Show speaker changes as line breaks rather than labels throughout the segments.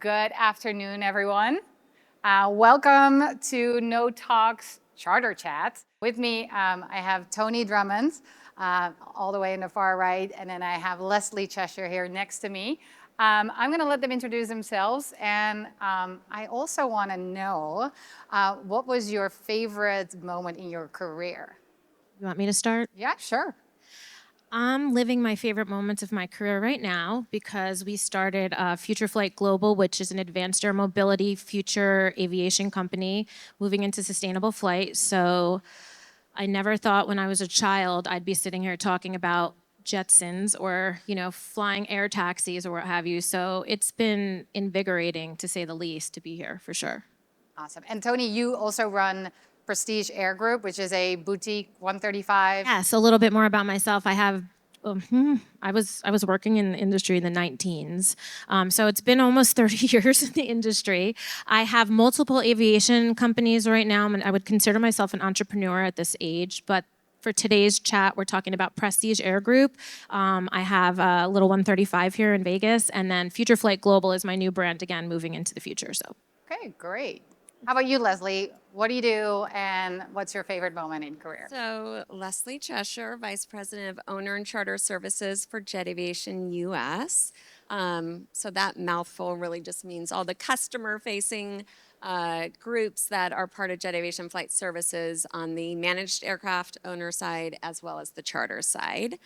Good afternoon, everyone. Welcome to No Talks Charter Chat. With me, I have Toni Drummond, all the way in the far right, and then I have Leslie Cheshier here next to me. I'm going to let them introduce themselves, and I also want to know what was your favorite moment in your career?
You want me to start?
Yeah, sure.
I'm living my favorite moments of my career right now because we started Future Flight Global, which is an advanced air mobility future aviation company moving into sustainable flight. So I never thought when I was a child I'd be sitting here talking about Jetsons or, flying air taxis or what have you. So it's been invigorating, to say the least, to be here for sure.
Awesome. And Toni, you also run Prestige Air Group, which is a boutique 135.
Yes, a little bit more about myself. I was working in the industry in the 19s, so it's been almost 30 years in the industry. I have multiple aviation companies right now. I would consider myself an entrepreneur at this age, but for today's chat, we're talking about Prestige Air Group. I have a little 135 here in Vegas, and then Future Flight Global is my new brand again, moving into the future. So.
Okay, great. How about you, Leslie? What do you do, and what's your favorite moment in career?
So, Leslie Cheshier, Vice President of Owner and Charter Services for Jet Aviation US. So, that mouthful really just means all the customer facing groups that are part of Jet Aviation Flight Services on the managed aircraft owner side as well as the charter side.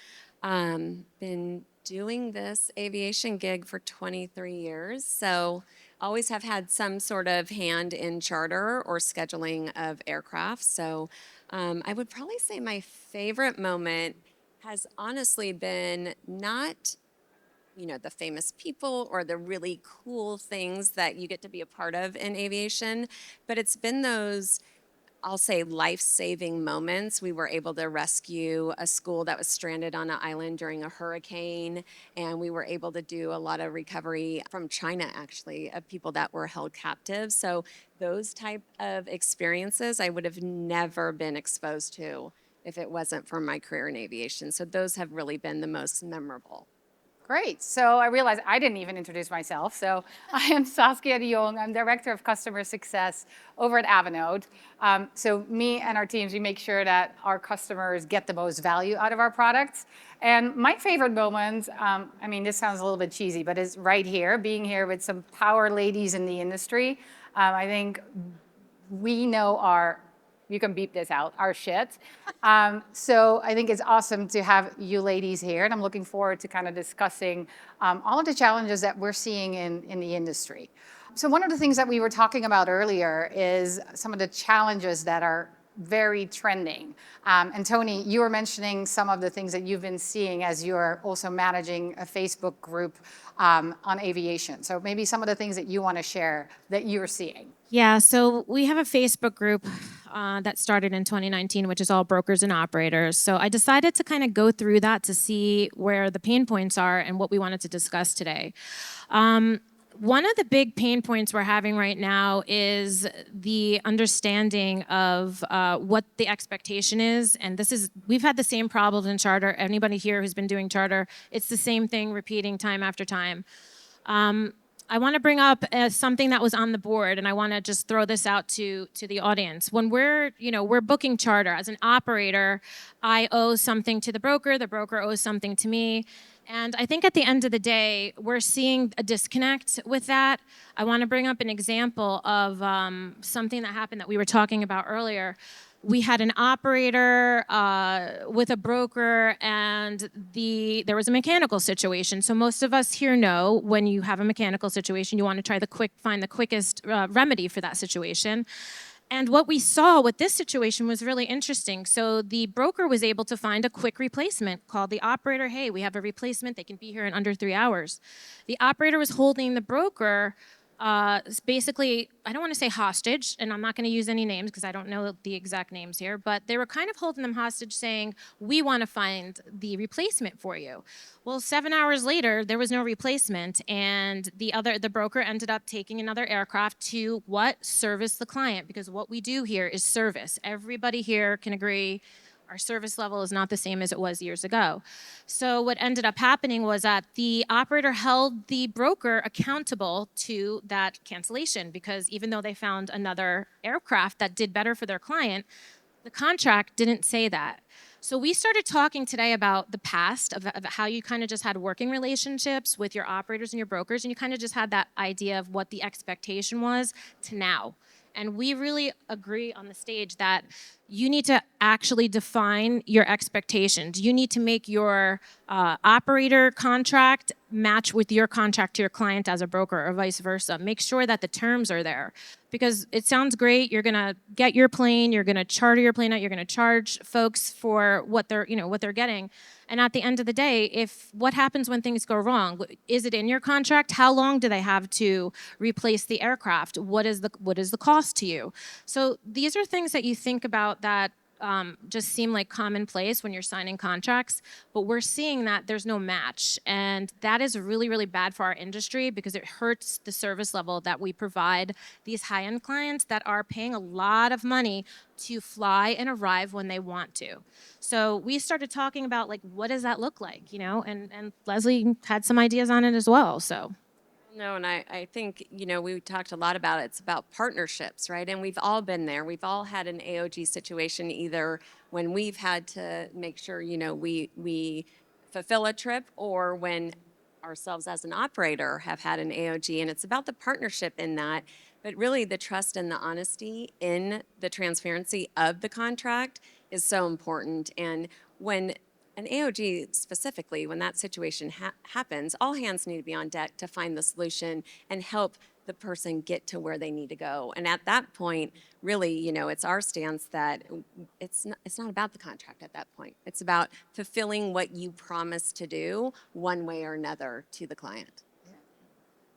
Been doing this aviation gig for 23 years. So, always have had some sort of hand in charter or scheduling of aircraft. So I would probably say my favorite moment has honestly been not, the famous people or the really cool things that you get to be a part of in aviation, but it's been those, I'll say, life-saving moments. We were able to rescue a school that was stranded on an island during a hurricane, and we were able to do a lot of recovery from China, actually, of people that were held captive. So those type of experiences I would have never been exposed to if it wasn't for my career in aviation. So those have really been the most memorable.
Great. So I realized I didn't even introduce myself. So I am Saskia De Jong. I'm Director of Customer Success over at Avinode. So me and our teams, we make sure that our customers get the most value out of our products. And my favorite moment, this sounds a little bit cheesy, but it's right here, being here with some power ladies in the industry. I think we know you can beep this out, our shit. So I think it's awesome to have you ladies here, and I'm looking forward to kind of discussing all of the challenges that we're seeing in the industry. So one of the things that we were talking about earlier is some of the challenges that are very trending. And Toni, you were mentioning some of the things that you've been seeing as you're also managing a Facebook group on aviation. So maybe some of the things that you want to share that you're seeing.
Yeah, so we have a Facebook group that started in 2019, which is all brokers and operators. So I decided to kind of go through that to see where the pain points are and what we wanted to discuss today. One of the big pain points we're having right now is the understanding of what the expectation is. And we've had the same problems in charter. Anybody here who's been doing charter, it's the same thing repeating time after time. I want to bring up something that was on the board, and I want to just throw this out to the audience. When we're booking charter as an operator, I owe something to the broker owes something to me. And I think at the end of the day, we're seeing a disconnect with that. I want to bring up an example of something that happened that we were talking about earlier. We had an operator with a broker, and there was a mechanical situation. So most of us here know when you have a mechanical situation, you want to find the quickest remedy for that situation. And what we saw with this situation was really interesting. So the broker was able to find a quick replacement, called the operator, hey, we have a replacement, they can be here in under 3 hours. The operator was holding the broker basically, I don't want to say hostage, and I'm not going to use any names because I don't know the exact names here, but they were kind of holding them hostage saying, we want to find the replacement for you. Well, 7 hours later, there was no replacement, and the broker ended up taking another aircraft to service the client, because what we do here is service. Everybody here can agree Our service level is not the same as it was years ago. So what ended up happening was that the operator held the broker accountable to that cancellation, because even though they found another aircraft that did better for their client, the contract didn't say that. So we started talking today about the past of how you kind of just had working relationships with your operators and your brokers, and you kind of just had that idea of what the expectation was to now. And we really agree on the stage that you need to actually define your expectations. You need to make your operator contract match with your contract to your client as a broker, or vice versa. Make sure that the terms are there, because it sounds great. You're gonna get your plane, you're gonna charter your plane out, you're gonna charge folks for what they're, what they're getting. And at the end of the day, if what happens when things go wrong, is it in your contract? How long do they have to replace the aircraft? What is the cost to you? So these are things that you think about that just seem like commonplace when you're signing contracts, but we're seeing that there's no match. And that is really, really bad for our industry, because it hurts the service level that we provide these high-end clients that are paying a lot of money to fly and arrive when they want to. So we started talking about, like, what does that look like, and Leslie had some ideas on it as well, so.
No, and I think, we talked a lot about it. It's about partnerships, right? And we've all been there. We've all had an AOG situation, either when we've had to make sure, we fulfill a trip, or when ourselves as an operator have had an AOG. And it's about the partnership in that, but really the trust and the honesty in the transparency of the contract is so important. And when an AOG specifically, when that situation happens, all hands need to be on deck to find the solution and help the person get to where they need to go. And at that point, really, it's our stance that it's not about the contract at that point. It's about fulfilling what you promised to do one way or another to the client.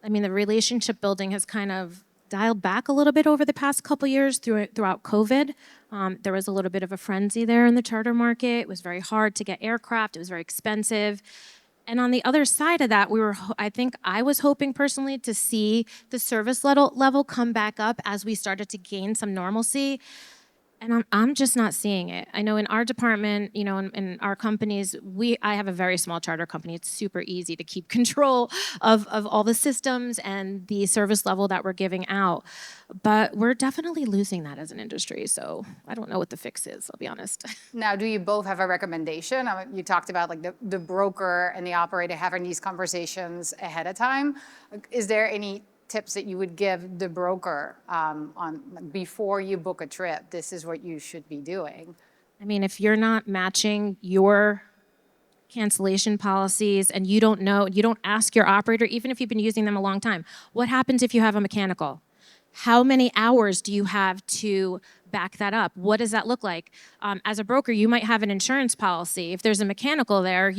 I mean, the relationship building has kind of dialed back a little bit over the past couple years throughout COVID. There was a little bit of a frenzy there in the charter market. It was very hard to get aircraft. It was very expensive. And on the other side of that, I think I was hoping personally to see the service level come back up as we started to gain some normalcy. And I'm just not seeing it. I know in our department, in our companies, I have a very small charter company. It's super easy to keep control of all the systems and the service level that we're giving out. But we're definitely losing that as an industry. So I don't know what the fix is, I'll be honest.
Now, do you both have a recommendation? You talked about like the broker and the operator having these conversations ahead of time. Is there any tips that you would give the broker on before you book a trip? This is what you should be doing.
I mean, if you're not matching your cancellation policies and you don't ask your operator, even if you've been using them a long time, what happens if you have a mechanical? How many hours do you have to back that up? What does that look like? As a broker, you might have an insurance policy. If there's a mechanical there,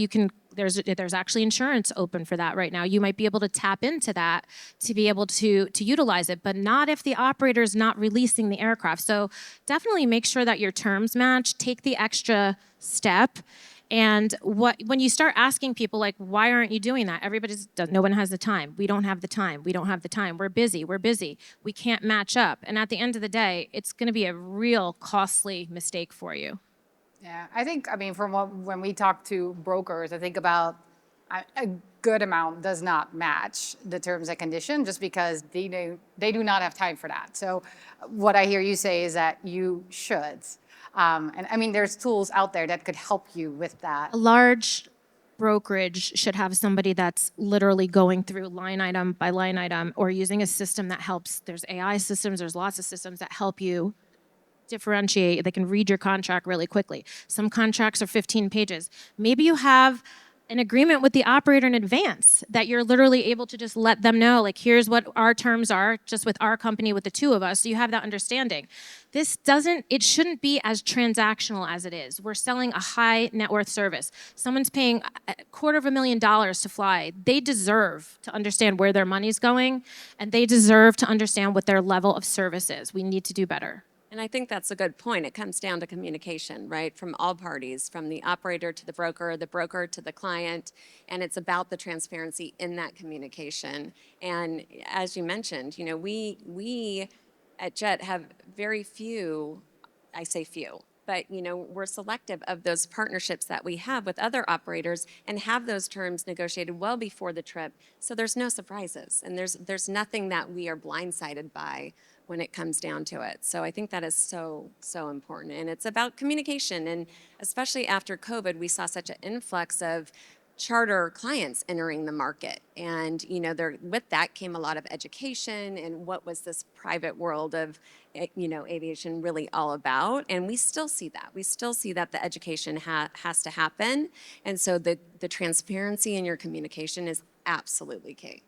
there's actually insurance open for that right now. You might be able to tap into that to be able to utilize it, but not if the operator is not releasing the aircraft. So definitely make sure that your terms match. Take the extra step. And when you start asking people, like, why aren't you doing that? No one has the time. We don't have the time. We don't have the time. We're busy. We can't match up. And at the end of the day, it's going to be a real costly mistake for you.
Yeah, I think, when we talk to brokers, I think about a good amount does not match the terms and conditions, just because they do not have time for that. So what I hear you say is that you should. And there's tools out there that could help you with that.
A large brokerage should have somebody that's literally going through line item by line item, or using a system that helps. There's AI systems, there's lots of systems that help you differentiate. They can read your contract really quickly. Some contracts are 15 pages. Maybe you have an agreement with the operator in advance that you're literally able to just let them know, like, here's what our terms are, just with our company, with the two of us, so you have that understanding. It shouldn't be as transactional as it is. We're selling a high net worth service. Someone's paying $250,000 to fly. They deserve to understand where their money's going, and they deserve to understand what their level of service is. We need to do better.
And I think that's a good point. It comes down to communication, right? From all parties, from the operator to the broker to the client. And it's about the transparency in that communication. And as you mentioned, we at Jet have very few, I say few, but we're selective of those partnerships that we have with other operators and have those terms negotiated well before the trip, so there's no surprises and there's nothing that we are blindsided by when it comes down to it. So I think that is so important, and it's about communication. And especially after COVID, we saw such an influx of charter clients entering the market, and there with that came a lot of education and what was this private world of aviation really all about. And we still see that the education has to happen, and so the transparency in your communication is absolutely key.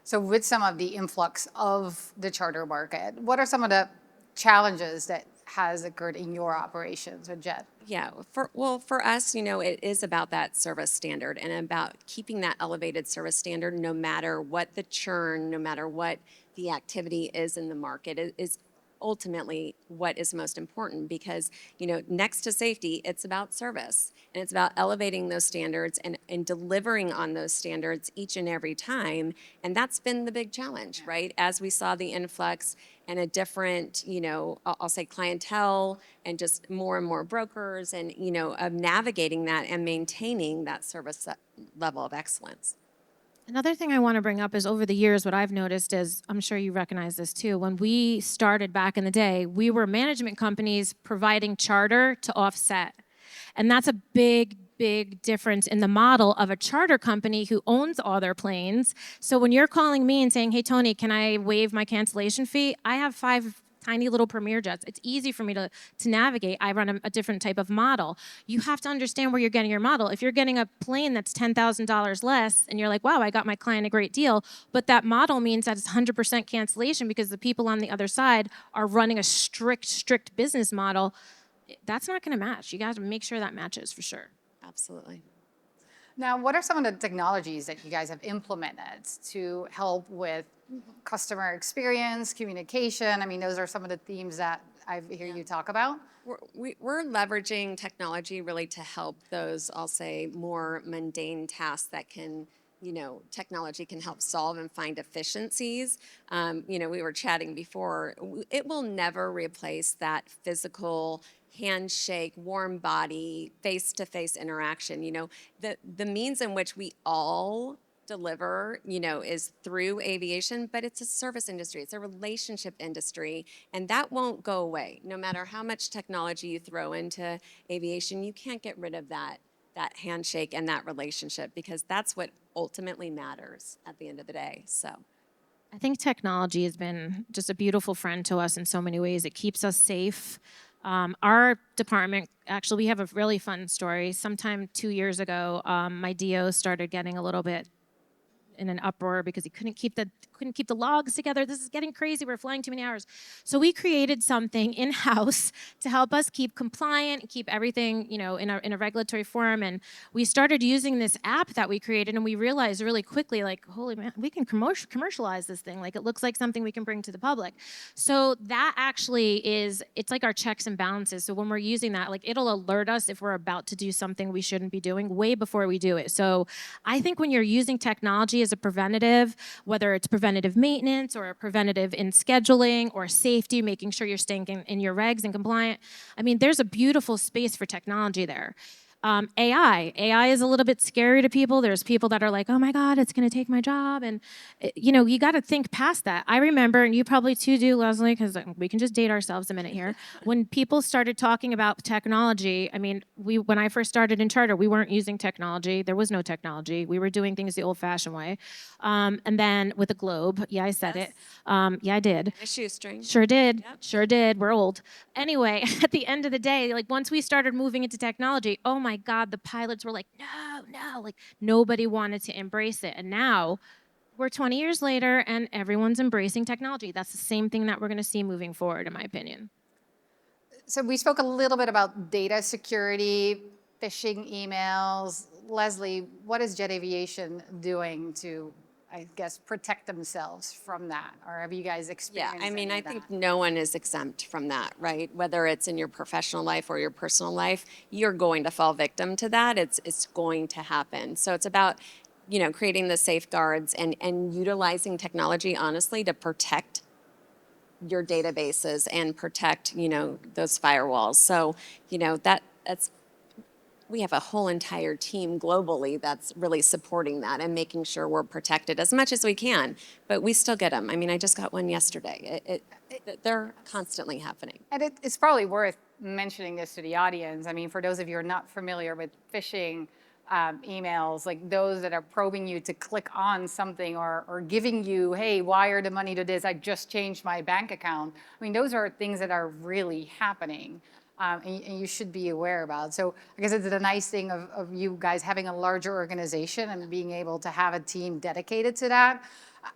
So with some of the influx of the charter market, what are some of the challenges that has occurred in your operations with Jet?
Yeah, for us, it is about that service standard and about keeping that elevated service standard no matter what the churn, no matter what the activity is in the market, is ultimately what is most important, because next to safety, it's about service, and it's about elevating those standards and delivering on those standards each and every time. And that's been the big challenge, right? As we saw the influx and a different, I'll say clientele, and just more and more brokers, and of navigating that and maintaining that service level of excellence.
Another thing I want to bring up is, over the years, what I've noticed is, I'm sure you recognize this too, when we started back in the day, we were management companies providing charter to offset. And that's a big difference in the model of a charter company who owns all their planes. So when you're calling me and saying, hey, Toni, can I waive my cancellation fee? I have 5 tiny little Premier jets. It's easy for me to navigate. I run a different type of model. You have to understand where you're getting your model. If you're getting a plane that's $10,000 less and you're like, wow, I got my client a great deal, but that model means that it's 100% cancellation because the people on the other side are running a strict business model, that's not going to match. You got to make sure that matches for sure.
Absolutely.
Now, what are some of the technologies that you guys have implemented to help with customer experience, communication? I mean, those are some of the themes that I hear you talk about.
We're leveraging technology really to help those, I'll say, more mundane tasks that can, technology can help solve and find efficiencies. We were chatting before. It will never replace that physical handshake, warm body, face-to-face interaction. The means in which we all deliver, is through aviation, but it's a service industry. It's a relationship industry, and that won't go away. No matter how much technology you throw into aviation, you can't get rid of that handshake and that relationship, because that's what ultimately matters at the end of the day. So
I think technology has been just a beautiful friend to us in so many ways. It keeps us safe. Our department, actually, we have a really fun story. Sometime 2 years ago, my DO started getting a little bit in an uproar because he couldn't keep the logs together. This is getting crazy. We're flying too many hours. So we created something in-house to help us keep compliant and keep everything, in a regulatory form. And we started using this app that we created, and we realized really quickly, like, holy man, we can commercialize this thing. Like, it looks like something we can bring to the public. So that actually it's like our checks and balances. So when we're using that, like, it'll alert us if we're about to do something we shouldn't be doing way before we do it. So I think when you're using technology as a preventative, whether it's preventative maintenance or a preventative in scheduling or safety, making sure you're staying in your regs and compliant, I mean, there's a beautiful space for technology there. AI is a little bit scary to people. There's people that are like, oh my God, it's going to take my job. And, you got to think past that. I remember, and you probably too do, Leslie, because we can just date ourselves a minute here. When people started talking about technology, I mean, when I first started in charter, we weren't using technology. There was no technology. We were doing things the old-fashioned way. And then with the globe, yeah, I said it. Yeah, I did.
a shoestring.
Sure did.
Yep.
Sure did. We're old. Anyway, at the end of the day, like, once we started moving into technology, oh my God, the pilots were like, no, like, nobody wanted to embrace it. And now we're 20 years later and everyone's embracing technology. That's the same thing that we're going to see moving forward, in my opinion.
So we spoke a little bit about data security, phishing emails. Leslie, what is Jet Aviation doing to, I guess, protect themselves from that? Or have you guys experienced
Yeah, I mean,
any
I
of
think
that?
no one is exempt from that, right? Whether it's in your professional life or your personal life, you're going to fall victim to that. It's going to happen. So it's about, creating the safeguards and utilizing technology, honestly, to protect your databases and protect, those firewalls. So, that's we have a whole entire team globally that's really supporting that and making sure we're protected as much as we can. But we still get them. I mean, I just got one yesterday. They're constantly happening.
And it's probably worth mentioning this to the audience. I mean, for those of you who are not familiar with phishing emails, like those that are probing you to click on something or giving you, hey, wire the money to this, I just changed my bank account. I mean, those are things that are really happening. And you should be aware about. So I guess it's the nice thing of you guys having a larger organization and being able to have a team dedicated to that.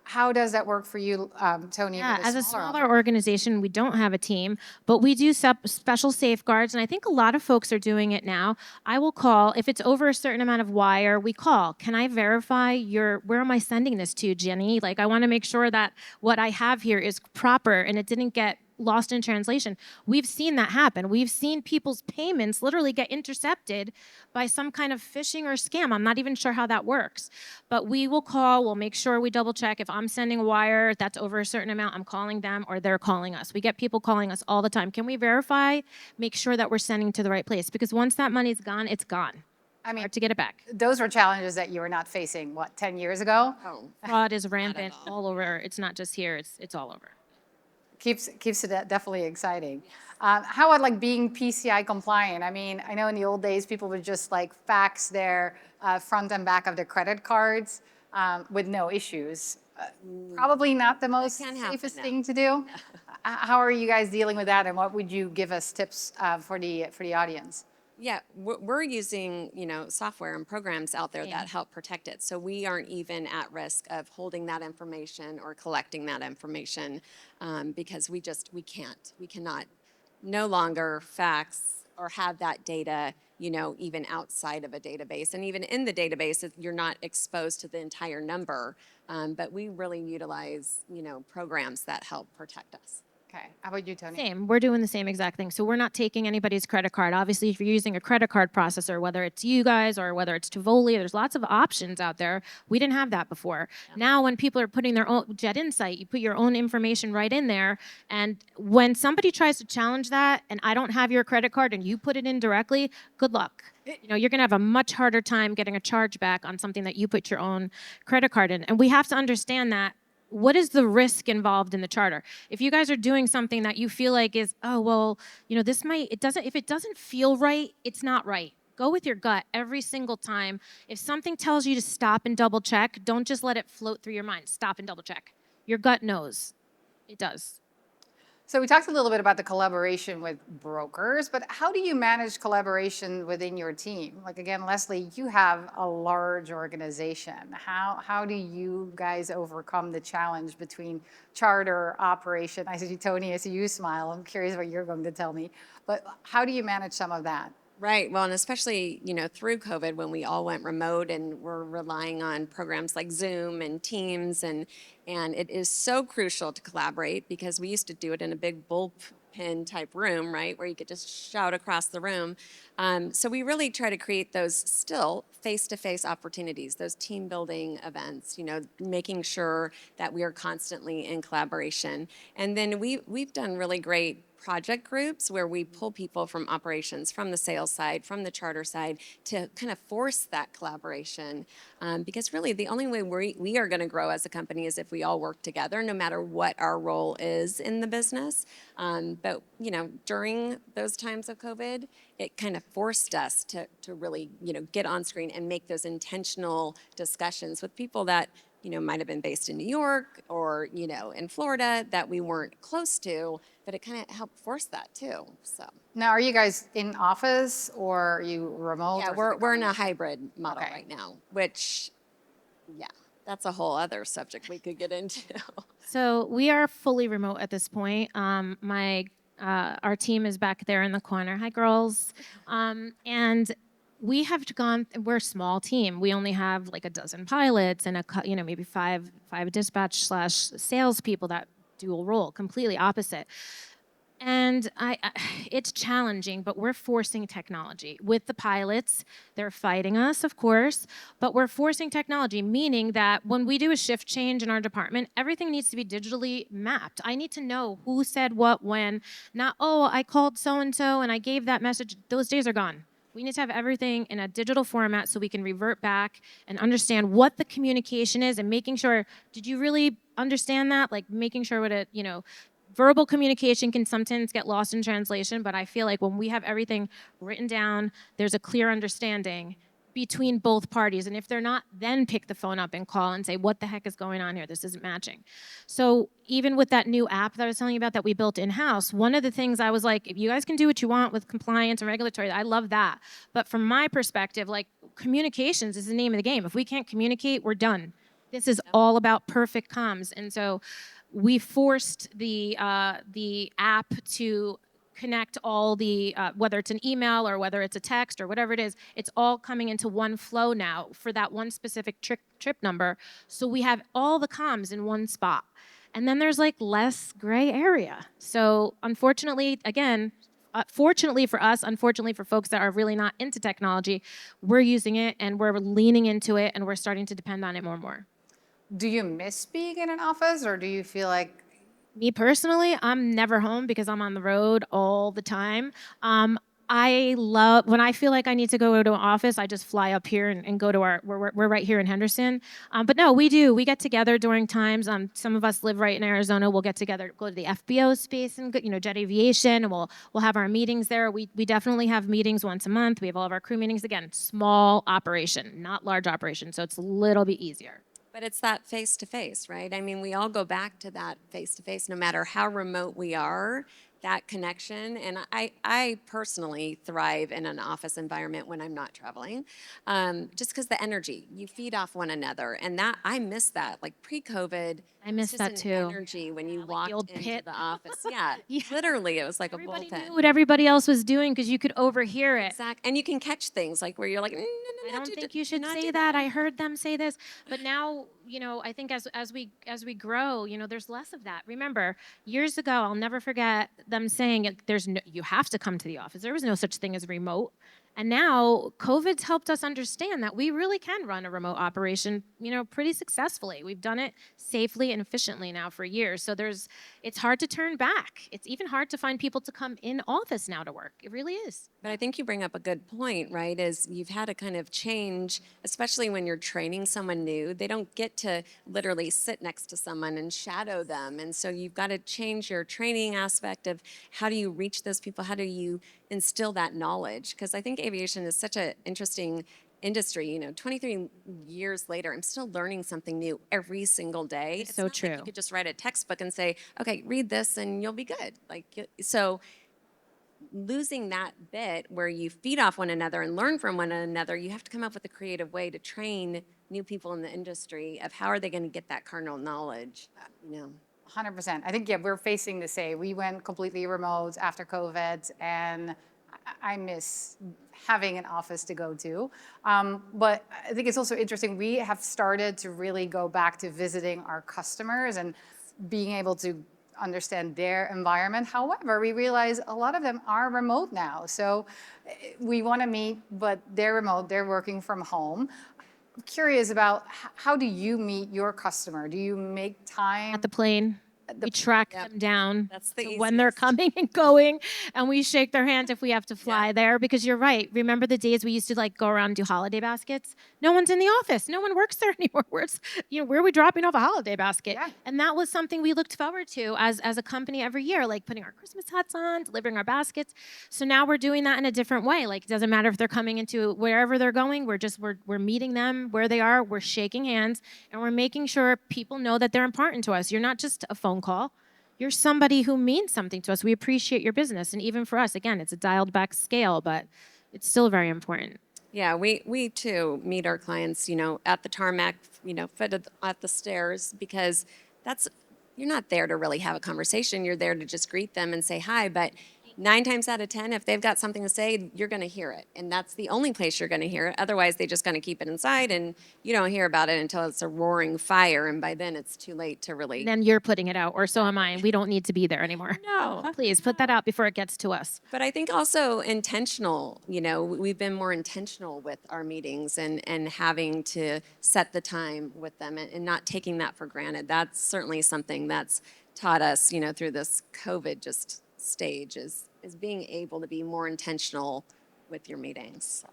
How does that work for you, Toni?
Yeah,
with
as a
smaller
smaller organization, we don't have a team, but we do special safeguards, and I think a lot of folks are doing it now. I will call, if it's over a certain amount of wire, we call. Can I verify where am I sending this to, Jenny? Like, I want to make sure that what I have here is proper and it didn't get lost in translation. We've seen that happen. We've seen people's payments literally get intercepted by some kind of phishing or scam. I'm not even sure how that works. But we will call, we'll make sure we double check. If I'm sending a wire that's over a certain amount, I'm calling them or they're calling us. We get people calling us all the time. Can we verify, make sure that we're sending to the right place? Because once that money's gone, it's gone.
I mean,
hard to get it back.
those were challenges that you were not facing, what, 10 years ago?
Oh,
Fraud is rampant all over. It's not just here, it's all over.
Keeps it definitely exciting. How about like being PCI compliant? I mean, I know in the old days people would just like fax their front and back of their credit cards with no issues. Probably not the most
can't happen
safest
now.
thing to do. How are you guys dealing with that, and what would you give us tips for the audience?
Yeah, we're using, software and programs out there that help protect it. So we aren't even at risk of holding that information or collecting that information because we cannot no longer fax or have that data, even outside of a database. And even in the database, you're not exposed to the entire number. But we really utilize, programs that help protect us.
Okay, how about you, Toni?
Same. We're doing the same exact thing. So we're not taking anybody's credit card. Obviously, if you're using a credit card processor, whether it's you guys or whether it's Tivoli, there's lots of options out there. We didn't have that before. Yeah. Now, when people are putting their own Jet Insight, you put your own information right in there. And when somebody tries to challenge that, and I don't have your credit card, and you put it in directly, good luck. You're going to have a much harder time getting a charge back on something that you put your own credit card in. And we have to understand that. What is the risk involved in the charter? If you guys are doing something that you feel like is, oh, well, if it doesn't feel right, it's not right. Go with your gut every single time. If something tells you to stop and double check, don't just let it float through your mind. Stop and double check. Your gut knows. It does.
So we talked a little bit about the collaboration with brokers, but how do you manage collaboration within your team? Like again, Leslie, you have a large organization. How do you guys overcome the challenge between charter, operation? I see Toni, I see you smile. I'm curious what you're going to tell me. But how do you manage some of that?
Right. Well, and especially, through COVID when we all went remote and we're relying on programs like Zoom and Teams and it is so crucial to collaborate because we used to do it in a big bullpen type room, right, where you could just shout across the room. So we really try to create those still face-to-face opportunities, those team building events, making sure that we are constantly in collaboration. And then we've done really great project groups where we pull people from operations, from the sales side, from the charter side to kind of force that collaboration. Because really the only way we are going to grow as a company is if we all work together, no matter what our role is in the business. But, during those times of COVID, it kind of forced us to really, get on screen and make those intentional discussions with people that, might have been based in New York or, in Florida that we weren't close to, but it kind of helped force that too, so.
Now, are you guys in office or are you remote?
Yeah,
or
we're in a hybrid model
Okay.
right now, which, that's a whole other subject we could get into.
So we are fully remote at this point. Our team is back there in the corner. Hi, girls. And we're a small team. We only have like a dozen pilots and maybe five dispatch / salespeople that dual role, completely opposite. And it's challenging, but we're forcing technology. With the pilots, they're fighting us, of course, but we're forcing technology, meaning that when we do a shift change in our department, everything needs to be digitally mapped. I need to know who said what when, not, oh, I called so-and-so and I gave that message. Those days are gone. We need to have everything in a digital format so we can revert back and understand what the communication is and making sure, did you really understand that? Like making sure what it, verbal communication can sometimes get lost in translation, but I feel like when we have everything written down, there's a clear understanding between both parties. And if they're not, then pick the phone up and call and say, what the heck is going on here? This isn't matching. So even with that new app that I was telling you about that we built in-house, one of the things I was like, if you guys can do what you want with compliance and regulatory, I love that. But from my perspective, like communications is the name of the game. If we can't communicate, we're done. This is all about perfect comms. And so we forced the app to connect all the, whether it's an email or whether it's a text or whatever it is, it's all coming into one flow now for that one specific trip number. So we have all the comms in one spot. And then there's like less gray area. So unfortunately, again, fortunately for us, unfortunately for folks that are really not into technology, we're using it and we're leaning into it and we're starting to depend on it more and more.
Do you miss being in an office, or do you feel like...
Me personally, I'm never home because I'm on the road all the time. I love, when I feel like I need to go to an office, I just fly up here and go to we're right here in Henderson. But no, we get together during times. Some of us live right in Arizona. We'll get together, go to the FBO space and, Jet Aviation, and we'll have our meetings there. We definitely have meetings once a month. We have all of our crew meetings. Again, small operation, not large operation, so it's a little bit easier.
But it's that face-to-face, right? I mean, we all go back to that face-to-face, no matter how remote we are, that connection. And I personally thrive in an office environment when I'm not traveling, just because the energy, you feed off one another. And that, I miss that. Like pre-COVID,
I miss that
just
too.
an energy when you
Like
walked
the old
into
pit.
the office. Yeah,
Yeah.
literally, it was like
Everybody
a bullpen.
knew what everybody else was doing because you could overhear it.
Exactly. And you can catch things like where you're like,
I don't think you should say that. I heard them say this, but now, I think as we grow, there's less of that. Remember, years ago, I'll never forget them saying you have to come to the office. There was no such thing as remote. And now COVID's helped us understand that we really can run a remote operation, pretty successfully. We've done it safely and efficiently now for years. So it's hard to turn back. It's even hard to find people to come in office now to work. It really is.
But I think you bring up a good point, right? Is you've had to kind of change, especially when you're training someone new. They don't get to literally sit next to someone and shadow them. And so you've got to change your training aspect of how do you reach those people? How do you instill that knowledge? Because I think aviation is such an interesting industry. 23 years later, I'm still learning something new every single day.
It's so
not
true.
Like you could just write a textbook and say, okay, read this and you'll be good. So losing that bit where you feed off one another and learn from one another, you have to come up with a creative way to train new people in the industry of how are they going to get that cardinal knowledge,
100%. I think, we're facing the same. We went completely remote after COVID, and I miss having an office to go to. But I think it's also interesting. We have started to really go back to visiting our customers and being able to understand their environment. However, we realize a lot of them are remote now. So we want to meet, but they're remote, they're working from home. I'm curious about how do you meet your customer? Do you make time?
At the plane. We track them down
That's the
to when they're coming and going, and we shake their hand if we have to fly there. Because you're right. Remember the days we used to go around and do holiday baskets? No one's in the office. No one works there anymore. Where are we dropping off a holiday basket?
Yeah.
And that was something we looked forward to as a company every year, like putting our Christmas hats on, delivering our baskets. So now we're doing that in a different way. Like it doesn't matter if they're coming into wherever they're going. We're meeting them where they are. We're shaking hands, and we're making sure people know that they're important to us. You're not just a phone call. You're somebody who means something to us. We appreciate your business. And even for us, again, it's a dialed back scale, but it's still very important.
Yeah, we too meet our clients, at the tarmac, foot at the stairs, because you're not there to really have a conversation. You're there to just greet them and say hi. But 9 times out of 10, if they've got something to say, you're going to hear it. And that's the only place you're going to hear it. Otherwise, they just going to keep it inside and you don't hear about it until it's a roaring fire. And by then, it's too late to really.
And then you're putting it out, or so am I, and we don't need to be there anymore.
No.
Please put that out before it gets to us.
But I think also intentional, we've been more intentional with our meetings and having to set the time with them and not taking that for granted. That's certainly something that's taught us, through this COVID just stage is being able to be more intentional with your meetings.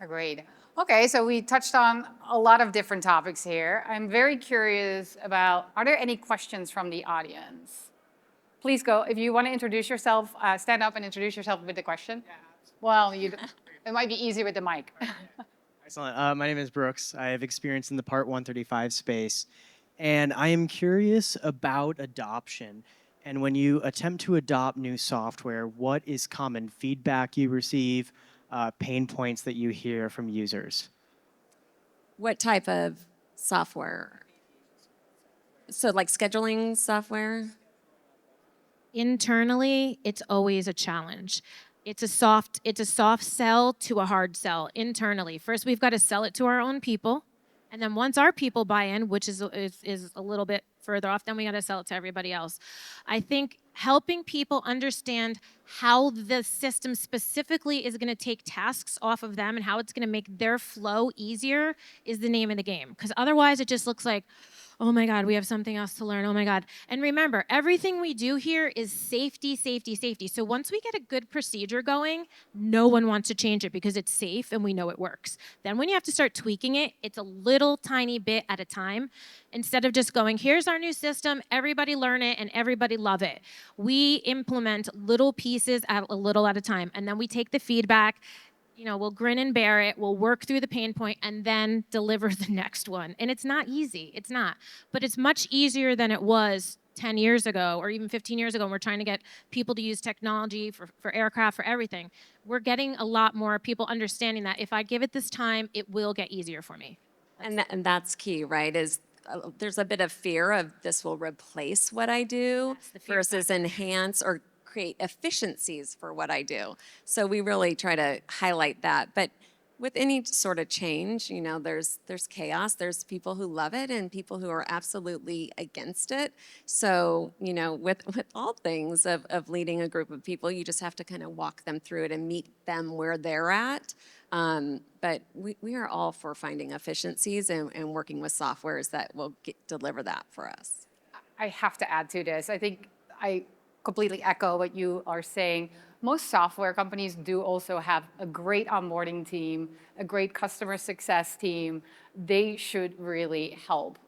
Agreed. Okay, so we touched on a lot of different topics here. I'm very curious about, are there any questions from the audience? Please go. If you want to introduce yourself, stand up and introduce yourself with the question. Yeah, well, it might be easier with the mic.
Excellent. My name is Brooks. I have experience in the Part 135 space, and I am curious about adoption. And when you attempt to adopt new software, what is common feedback you receive, pain points that you hear from users?
What type of software? So like scheduling software?
Internally, it's always a challenge. It's a soft sell to a hard sell internally. First, we've got to sell it to our own people. And then once our people buy in, which is a little bit further off, then we got to sell it to everybody else. I think helping people understand how the system specifically is going to take tasks off of them and how it's going to make their flow easier is the name of the game. Because otherwise it just looks like, oh my God, we have something else to learn. Oh my God. And remember, everything we do here is safety, safety, safety. So once we get a good procedure going, no one wants to change it because it's safe and we know it works. Then when you have to start tweaking it, it's a little tiny bit at a time. Instead of just going, here's our new system, everybody learn it and everybody love it. We implement little pieces at a little at a time. And then we take the feedback, we'll grin and bear it, we'll work through the pain point and then deliver the next one. And it's not easy, it's not. But it's much easier than it was 10 years ago or even 15 years ago when we're trying to get people to use technology for aircraft, for everything. We're getting a lot more people understanding that if I give it this time, it will get easier for me.
And that's key, right? There's a bit of fear of this will replace what I do versus enhance or create efficiencies for what I do. So we really try to highlight that. But with any sort of change, there's chaos. There's people who love it and people who are absolutely against it. So, with all things of leading a group of people, you just have to kind of walk them through it and meet them where they're at. But we are all for finding efficiencies and working with softwares that will deliver that for us.
I have to add to this. I think I completely echo what you are saying. Most software companies do also have a great onboarding team, a great customer success team. They should really help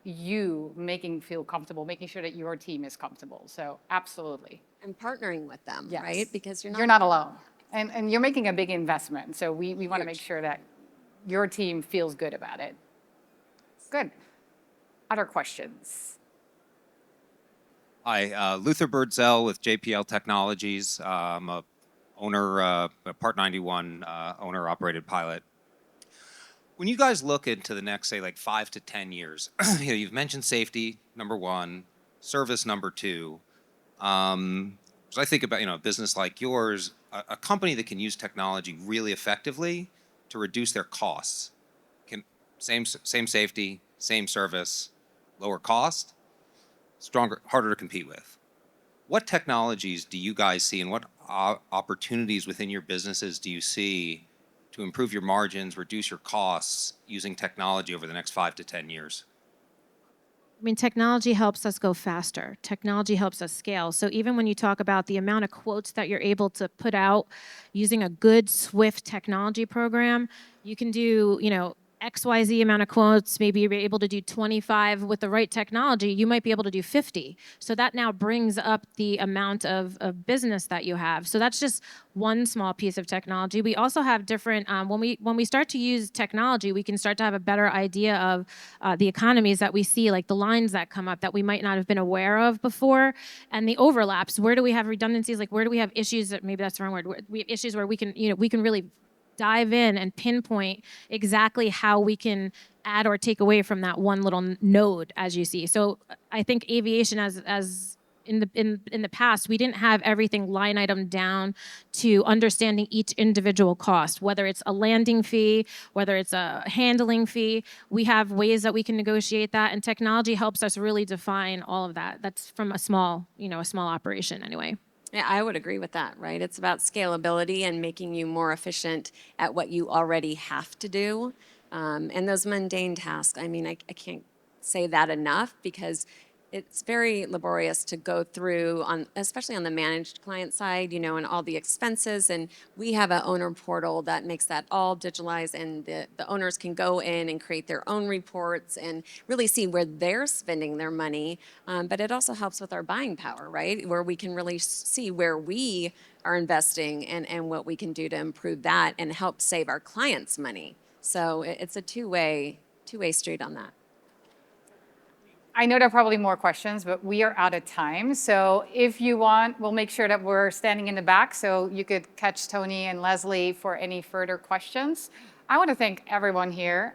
you making feel comfortable, making sure that your team is comfortable. So absolutely.
And partnering with them,
Yes.
right? Because you're
not alone. And you're making a big investment. So we want to make sure that your team feels good about it. Good. Other questions?
Hi, Luther Birdzell with JPL Technologies. I'm a owner, a Part 91 owner-operated pilot. When you guys look into the next, say, like 5 to 10 years, you've mentioned safety, number one, service, number two. So I think about, a business like yours, a company that can use technology really effectively to reduce their costs. Same safety, same service, lower cost, stronger, harder to compete with. What technologies do you guys see and what opportunities within your businesses do you see to improve your margins, reduce your costs using technology over the next 5 to 10 years?
I mean, technology helps us go faster. Technology helps us scale. So even when you talk about the amount of quotes that you're able to put out using a good, swift technology program, you can do, XYZ amount of quotes, maybe you're able to do 25 with the right technology, you might be able to do 50. So that now brings up the amount of business that you have. So that's just one small piece of technology. We also have different, when we start to use technology, we can start to have a better idea of the economies that we see, like the lines that come up that we might not have been aware of before, and the overlaps. Where do we have redundancies? Like where do we have issues that, maybe that's the wrong word, we have issues where we can really dive in and pinpoint exactly how we can add or take away from that one little node, as you see. So I think aviation as in the past, we didn't have everything line item down to understanding each individual cost, whether it's a landing fee, whether it's a handling fee. We have ways that we can negotiate that, and technology helps us really define all of that. That's from a small operation anyway.
Yeah, I would agree with that, right? It's about scalability and making you more efficient at what you already have to do. And those mundane tasks, I mean, I can't say that enough because it's very laborious to go through, especially on the managed client side, and all the expenses. And we have an owner portal that makes that all digitalized, and the owners can go in and create their own reports and really see where they're spending their money. But it also helps with our buying power, right? Where we can really see where we are investing and what we can do to improve that and help save our clients money. So it's a two-way street on that.
I know there are probably more questions, but we are out of time. So if you want, we'll make sure that we're standing in the back so you could catch Toni and Leslie for any further questions. I want to thank everyone here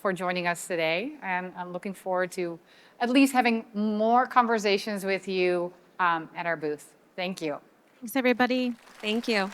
for joining us today, and I'm looking forward to at least having more conversations with you at our booth. Thank you.
Thanks, everybody.
Thank you.